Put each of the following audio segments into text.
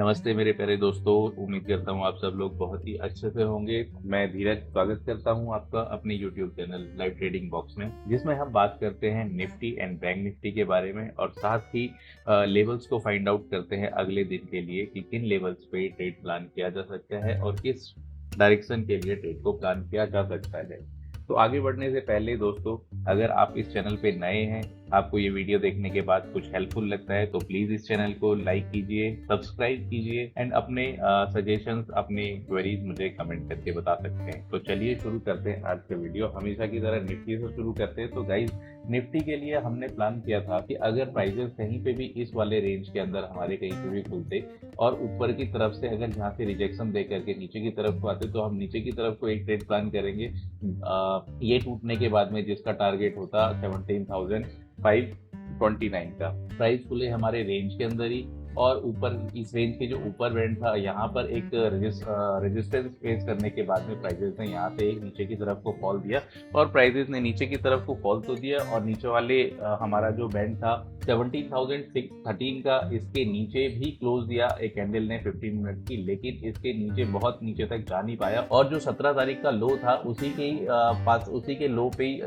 नमस्ते मेरे प्यारे दोस्तों। उम्मीद करता हूँ आप सब लोग बहुत ही अच्छे से होंगे। मैं धीरज स्वागत करता हूँ आपका अपने YouTube channel live trading box में, जिसमें हम बात करते हैं निफ्टी एंड बैंक निफ्टी के बारे में और साथ ही लेवल्स को फाइंड आउट करते हैं अगले दिन के लिए कि किन लेवल्स पे ट्रेड प्लान किया जा सकता है और किस डायरेक्शन के लिए ट्रेड को प्लान किया जा सकता है। तो आगे बढ़ने से पहले दोस्तों, अगर आप इस चैनल पे नए हैं, आपको ये वीडियो देखने के बाद कुछ हेल्पफुल लगता है तो प्लीज इस चैनल को लाइक कीजिए, सब्सक्राइब कीजिए एंड अपने सजेशंस, अपने क्वेरीज मुझे कमेंट करके बता सकते हैं। तो चलिए शुरू करते हैं आज का वीडियो। हमेशा की तरह निफ्टी से शुरू करते हैं। तो गाइज, निफ्टी के लिए हमने प्लान किया था कि अगर प्राइजेस कहीं पे भी इस वाले रेंज के अंदर हमारे कहीं पे भी खुलते और ऊपर की तरफ से अगर यहाँ से रिजेक्शन दे करके नीचे की तरफ को आते तो हम नीचे की तरफ को एक ट्रेड प्लान करेंगे। ये टूटने के बाद में जिसका टारगेट होता 17,529 का। प्राइस खुले हमारे रेंज के अंदर ही और ऊपर इस रेंज के जो ऊपर बैंड था यहाँ पर एक रेजिस्टेंस फेस करने के बाद में प्राइजेस ने यहाँ से एक नीचे की तरफ को फॉल दिया और प्राइजेस ने नीचे की तरफ को फॉल तो दिया और नीचे वाले हमारा जो बैंड था 17,613 का, इसके नीचे भी क्लोज दिया एक कैंडल ने 15 मिनट की, लेकिन इसके नीचे बहुत नीचे तक जा नहीं पाया और जो 17 तारीख का लो था उसी के पास, उसी के लो पे ही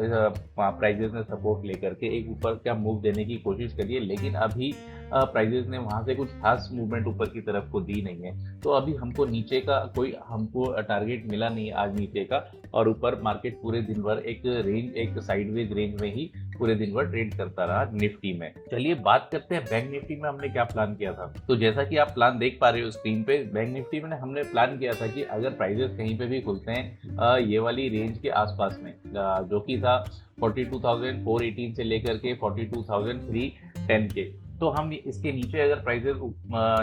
प्राइजेस ने सपोर्ट लेकर के एक ऊपर का मूव देने की कोशिश करी है, लेकिन अभी प्राइजेस ने वहां से कुछ खास मूवमेंट ऊपर की तरफ को दी नहीं है। तो अभी हमको नीचे का कोई हमको टारगेट मिला नहीं आज नीचे का और ऊपर मार्केट पूरे दिन भर एक रेंज, एक साइडवेज रेंज में ही पूरे दिन भर ट्रेड करता रहा निफ्टी में। चलिए बात करते हैं बैंक निफ्टी में हमने क्या प्लान किया था। तो जैसा कि आप प्लान देख पा रहे हो स्क्रीन पे, बैंक निफ्टी में हमने प्लान किया था कि अगर प्राइजेस कहीं पे भी खुलते हैं ये वाली रेंज के आसपास में, जो कि था 42,418 से लेकर के 42,310 के, तो हम इसके नीचे अगर प्राइजेस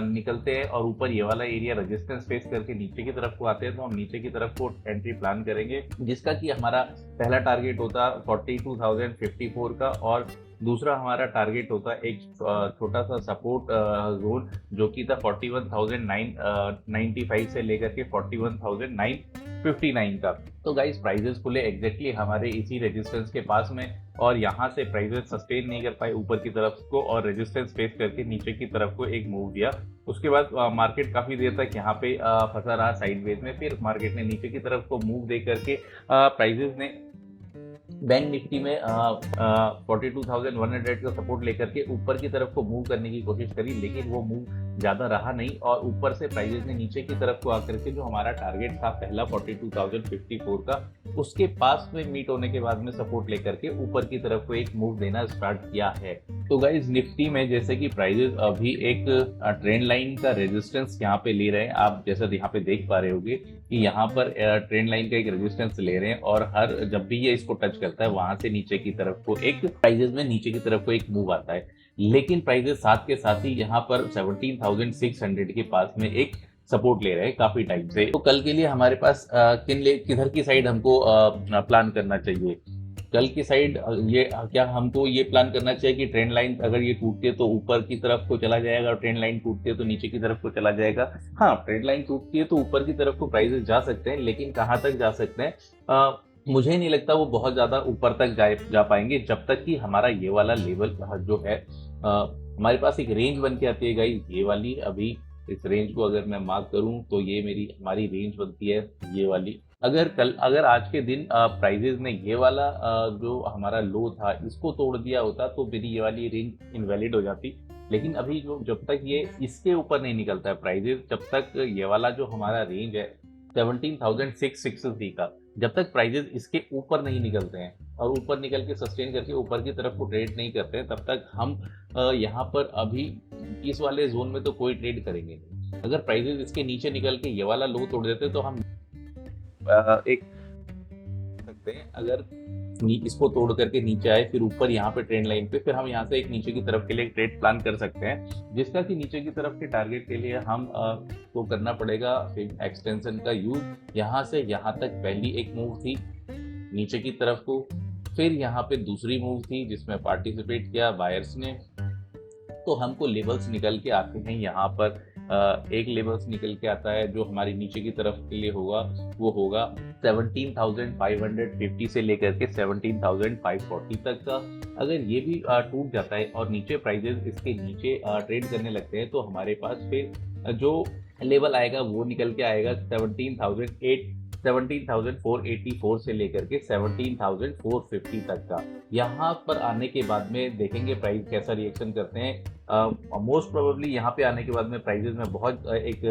निकलते हैं और ऊपर ये वाला एरिया रेजिस्टेंस फेस करके नीचे की तरफ को आते हैं तो हम नीचे की तरफ को एंट्री प्लान करेंगे, जिसका कि हमारा पहला टारगेट होता 42,054 का और दूसरा हमारा टारगेट होता एक छोटा सा सपोर्ट जोन जो कि था 41,995 से लेकर के 41,959 का। तो गाइस, प्राइजेस खुले एग्जैक्टली हमारे इसी रेजिस्टेंस के पास में और यहाँ से प्राइजेस सस्टेन नहीं कर पाए ऊपर की तरफ को और रेजिस्टेंस फेस करके नीचे की तरफ को एक मूव दिया। उसके बाद मार्केट काफी देर तक यहाँ पे फंसा रहा साइडवेज में, फिर मार्केट ने नीचे की तरफ को मूव दे करके प्राइजेस ने बैंक निफ्टी में 42,100 का सपोर्ट लेकर के ऊपर की तरफ को मूव करने की कोशिश करी, लेकिन वो मूव ज्यादा रहा नहीं और ऊपर से प्राइजेस ने नीचे की तरफ को आकर के जो हमारा टारगेट था पहला 42,054 का, उसके पास में मीट होने के बाद में सपोर्ट लेकर के ऊपर की तरफ को एक मूव देना स्टार्ट किया है। तो गाइज, निफ्टी में जैसे कि प्राइजेस अभी एक ट्रेंड लाइन का रेजिस्टेंस यहाँ पे ले रहे हैं, आप जैसा यहाँ पे देख पा रहे होगे कि यहाँ पर ट्रेंड लाइन का एक रेजिस्टेंस ले रहे हैं और हर जब भी ये इसको टच करता है वहां से नीचे की तरफ को एक प्राइजेस में नीचे की तरफ को एक मूव आता है, लेकिन प्राइजेस साथ के साथ ही यहाँ पर 17,600 के पास में एक सपोर्ट ले रहे हैं काफी टाइम से। तो कल के लिए हमारे पास किधर की साइड हमको प्लान करना चाहिए? कल की साइड ये क्या हमको ये प्लान करना चाहिए कि ट्रेंड लाइन अगर ये टूटती है तो ऊपर की तरफ को चला जाएगा और ट्रेंड लाइन टूटती है तो नीचे की तरफ को चला जाएगा? हाँ, ट्रेंड लाइन टूटती है तो ऊपर की तरफ को प्राइजेस जा सकते हैं, लेकिन कहाँ तक जा सकते हैं मुझे नहीं लगता वो बहुत ज्यादा ऊपर तक जा पाएंगे जब तक कि हमारा ये वाला लेवल जो है हमारे पास एक रेंज बन के आती है गाइस। ये वाली अभी इस रेंज को अगर मैं मार्क करूं तो ये हमारी रेंज बनती है ये वाली। अगर आज के दिन प्राइजेस ने ये वाला जो हमारा लो था इसको तोड़ दिया होता तो मेरी ये वाली रेंज इनवैलिड हो जाती, लेकिन अभी जो जब तक ये इसके ऊपर नहीं निकलता है प्राइजेस, जब तक ये वाला जो हमारा रेंज है 17,663 का, जब तक प्राइजेस इसके ऊपर नहीं निकलते हैं और ऊपर निकल के सस्टेन करके ऊपर की तरफ को ट्रेड नहीं करते हैं, तब तक हम यहाँ पर अभी इस वाले जोन में तो कोई ट्रेड करेंगे नहीं। अगर प्राइजेस इसके नीचे निकल के ये वाला लो तोड़ देते तो हम एक सकते हैं, अगर इसको तोड़ करके नीचे आए फिर ऊपर यहाँ पे ट्रेंड लाइन पे, फिर हम यहाँ से एक नीचे की तरफ के लिए ट्रेड प्लान कर सकते हैं, जिसका कि नीचे की तरफ के टारगेट के लिए हम को करना पड़ेगा एक्सटेंशन का यूज। यहाँ से यहाँ तक पहली एक मूव थी नीचे की तरफ को, फिर यहाँ पे दूसरी मूव थी जिसमें पार्टिसिपेट किया बायर्स ने। तो हमको लेवल्स निकल के आते हैं यहाँ पर एक लेवल्स निकल के आता है जो हमारी नीचे की तरफ के लिए होगा, वो होगा 17,550 से लेकर के 17,540 तक का। अगर ये भी टूट जाता है और नीचे प्राइजेस इसके नीचे ट्रेड करने लगते हैं तो हमारे पास फिर जो लेवल आएगा वो निकल के आएगा 17,484 से लेकर के 17,450 तक का। यहाँ पर आने के बाद में देखेंगे प्राइस कैसा रिएक्शन करते हैं। मोस्ट प्रोबेबली यहाँ पे आने के बाद में प्राइजेस में बहुत एक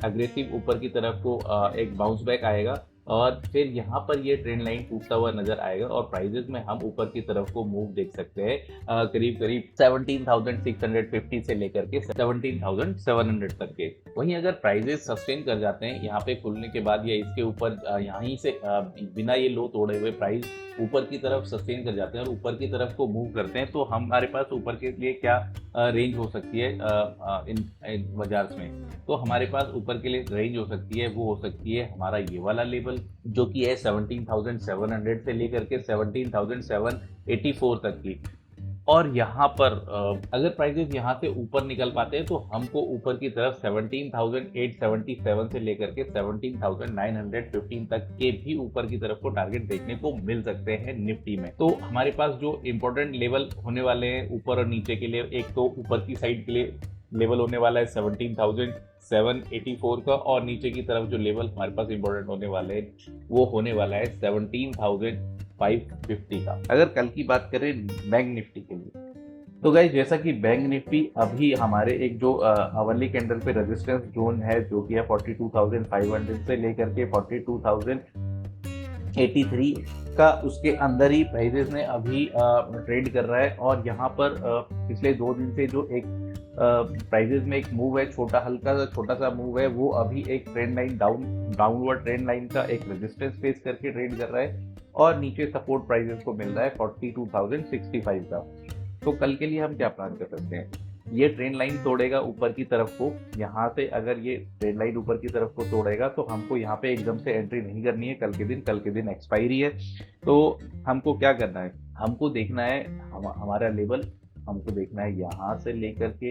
अग्रेसिव ऊपर की तरफ को एक बाउंस बैक आएगा और फिर यहाँ पर ये ट्रेंड लाइन टूटता हुआ नजर आएगा और प्राइजेस में हम ऊपर की तरफ को मूव देख सकते हैं करीब करीब 17,650 से लेकर के 17,700 तक के। वहीं अगर प्राइजेस सस्टेन कर जाते हैं यहाँ पे खुलने के बाद या इसके ऊपर यहीं से बिना ये लो तोड़े हुए प्राइस ऊपर की तरफ सस्टेन कर जाते हैं और ऊपर की तरफ को मूव करते हैं, तो हमारे पास ऊपर के लिए क्या रेंज हो सकती है इन बाजार में। तो हमारे पास ऊपर के लिए रेंज हो सकती है, वो हो सकती है हमारा ये वाला लेवल जो कि है 17,700 से लेकर के 17,784 तक की। और यहाँ पर अगर प्राइसेस यहाँ से ऊपर निकल पाते हैं तो हमको ऊपर की तरफ 17,877 से लेकर के 17,915 तक के भी ऊपर की तरफ को टारगेट देखने को मिल सकते हैं निफ्टी में। तो हमारे पास जो इंपॉर्टेंट लेवल होने वाले हैं ऊपर और नीचे के लिए, एक तो ऊपर की साइड के लिए लेवल होने वाला है 17,784 का और नीचे की तरफ जो लेवल हमारे पास इंपॉर्टेंट होने वाले हैं वो होने वाला है 17,550 का। अगर कल की बात करें बैंक निफ्टी के लिए तो गाइस जैसा कि बैंक निफ्टी अभी हमारे एक जो आवरली कैंडल पे रेजिस्टेंस जोन है जो कि है 42,500 से लेकर के 42,083 का, उसके अंदर ही प्राइसेस ने अभी ट्रेड कर रहा है। और यहाँ पर पिछले 2 दिन से जो एक प्राइजेस में एक मूव है, छोटा सा मूव है, वो अभी एक trend line downward trend line का एक रेजिस्टेंस फेस करके ट्रेड कर रहा है और नीचे सपोर्ट प्राइजेस को मिल रहा है 42,065 का। तो कल के लिए हम क्या प्लान कर सकते हैं, ये ट्रेंड लाइन तोड़ेगा ऊपर की तरफ को, यहाँ से अगर ये ट्रेंड लाइन ऊपर की तरफ को तोड़ेगा तो हमको यहाँ पे एकदम से एंट्री नहीं करनी है कल के दिन एक्सपायरी है। तो हमको क्या करना है, हमको देखना है हमारा लेवल, हमको देखना है यहाँ से लेकर के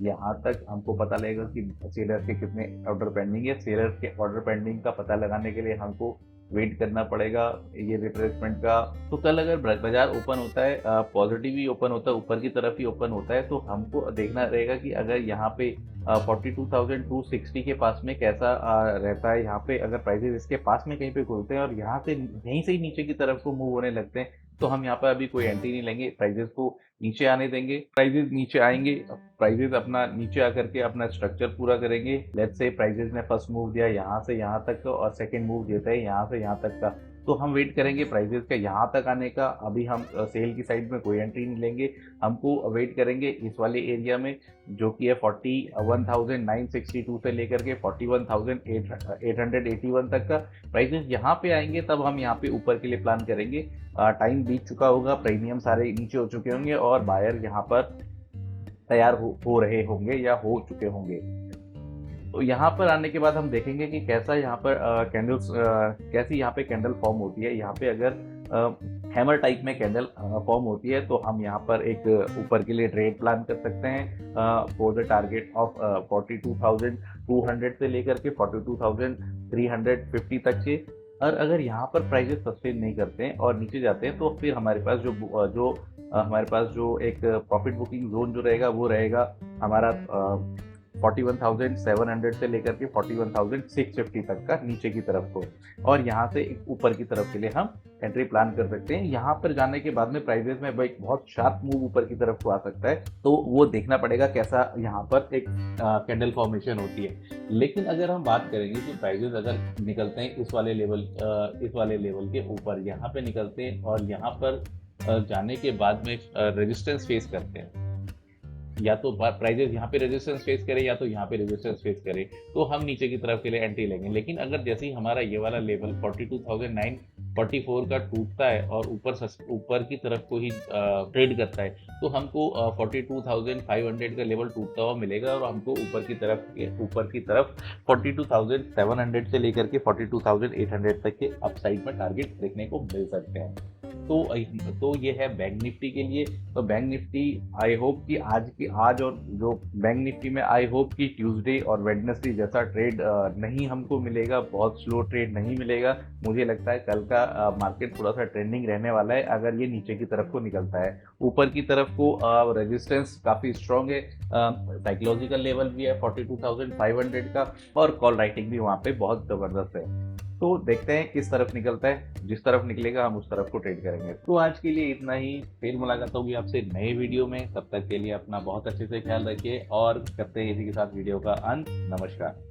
यहाँ तक हमको पता लगेगा कि सेलर के कितने ऑर्डर पेंडिंग है। सेलर के ऑर्डर पेंडिंग का पता लगाने के लिए हमको वेट करना पड़ेगा ये रिट्रेसमेंट का। तो कल अगर बाजार ओपन होता है पॉजिटिव ही ओपन होता है, ऊपर की तरफ ही ओपन होता है, तो हमको देखना रहेगा कि अगर यहाँ पे 42,260 के पास में कैसा रहता है। यहाँ पे अगर प्राइसेस इसके पास में कहीं पे खुलते हैं और यहाँ से यहीं से ही नीचे की तरफ को मूव होने लगते हैं तो हम यहाँ पर अभी कोई एंट्री नहीं लेंगे, प्राइसेस को नीचे आने देंगे। प्राइसेस नीचे आएंगे, प्राइसेस अपना नीचे आकर के अपना स्ट्रक्चर पूरा करेंगे। लेट्स से प्राइसेस ने फर्स्ट मूव दिया यहाँ से यहाँ तक का और सेकंड मूव देता है यहाँ से यहाँ तक का, तो हम वेट करेंगे प्राइसेस का यहाँ तक आने का। अभी हम सेल की साइड में कोई एंट्री नहीं लेंगे, हमको वेट करेंगे इस वाले एरिया में जो कि है 41,962 से लेकर के 41,881 तक का। प्राइसेस यहाँ पे आएंगे तब हम यहाँ पे ऊपर के लिए प्लान करेंगे। टाइम बीत चुका होगा, प्रीमियम सारे नीचे हो चुके होंगे और बायर यहाँ पर तैयार हो रहे होंगे या हो चुके होंगे। तो यहाँ पर आने के बाद हम देखेंगे कि कैसा यहाँ पर कैसी यहाँ पे कैंडल फॉर्म होती है। यहाँ पे अगर हैमर टाइप में कैंडल फॉर्म होती है तो हम यहाँ पर एक ऊपर के लिए ट्रेड प्लान कर सकते हैं फॉर द टारगेट ऑफ 42,200 से लेकर के 42,350 तक के। और अगर यहाँ पर प्राइसेस सस्टेन नहीं करते हैं और नीचे जाते हैं तो फिर हमारे पास जो एक प्रॉफिट बुकिंग जोन जो रहेगा वो रहेगा हमारा 41,700 से लेकर के 41,650 तक का नीचे की तरफ को, और यहाँ से ऊपर की तरफ के लिए हम एंट्री प्लान कर सकते हैं। यहाँ पर जाने के बाद में प्राइसेस में भाई बहुत शार्प मूव ऊपर की तरफ को आ सकता है, तो वो देखना पड़ेगा कैसा यहाँ पर एक कैंडल फॉर्मेशन होती है। लेकिन अगर हम बात करेंगे कि प्राइसेस अगर निकलते हैं इस वाले लेवल के ऊपर, यहाँ पे निकलते हैं और यहाँ पर जाने के बाद में रेजिस्टेंस फेस करते हैं, या तो प्राइजेस यहाँ पे रेजिस्टेंस फेस करे या तो यहाँ पे रेजिस्टेंस फेस करे, तो हम नीचे की तरफ के लिए एंट्री लेंगे। लेकिन अगर जैसे ही हमारा ये वाला लेवल 42,944 का टूटता है और ऊपर की तरफ को ही ट्रेड करता है तो हमको 42,500 का लेवल टूटता हुआ मिलेगा और हमको ऊपर की तरफ 42,700 से लेकर के 42,800 तक के अपसाइड में टारगेट देखने को मिल सकते हैं। तो ये है बैंक निफ्टी के लिए। तो बैंक निफ्टी आई होप कि आज और जो बैंक निफ्टी में आई होप कि ट्यूसडे और वेडनेसडे जैसा ट्रेड नहीं हमको मिलेगा, बहुत स्लो ट्रेड नहीं मिलेगा। मुझे लगता है कल का मार्केट थोड़ा सा ट्रेंडिंग रहने वाला है अगर ये नीचे की तरफ को निकलता है। ऊपर की तरफ को रेजिस्टेंस काफी स्ट्रांग है, साइकोलॉजिकल लेवल भी है 42,500 का, और कॉल राइटिंग भी वहां पे बहुत जबरदस्त है। तो देखते हैं किस तरफ निकलता है, जिस तरफ निकलेगा हम उस तरफ को ट्रेड करेंगे। तो आज के लिए इतना ही, फिर मुलाकात होगी आपसे नए वीडियो में। तब तक के लिए अपना बहुत अच्छे से ख्याल रखिए और करते हैं इसी के साथ वीडियो का अंत। नमस्कार।